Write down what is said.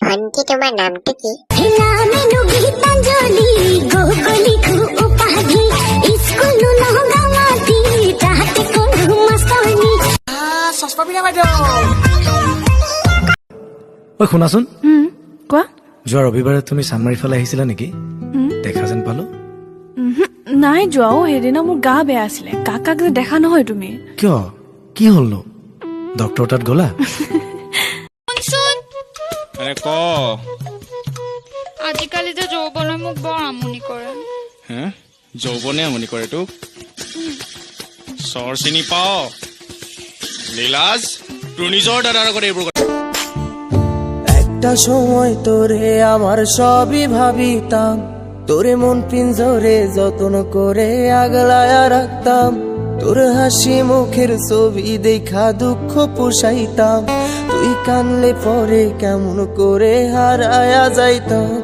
ভন্টি তোমাৰ নামটা কি? ঐ শুনাচোন, কোৱা। যোৱা ৰবিবাৰে তুমি চানমাৰীৰ ফালে আহিছিলা নেকি? দেখা যেন পালো। নাই যোৱাও, সেইদিনা মোৰ গা বেয়া আছিলে। কাকাক যে দেখা নহয় তুমি। কিয়, কি হ'লনো? ডক্টৰ তাত গ'লা? ক আজিকালি যে যৌৱনে মোক বৰ আমনি কৰে। যৌৱনে আমনি কৰে তোক? চৰ চিনি পাও লীলাজ, তোৰ নিজৰ দাদাৰ আগত এইবোৰ কথা। একটা সময় তোরে আমার সবই ভাবিতাম, তোরে মন পিঞ্জরে যত্ন করে আগলায়া রাখতাম, তোর হাসি মুখের ছবি দেখা দুঃখ পোষাইতাম, তুই কানলে পরে কেমন করে হারায়া যাইতাম।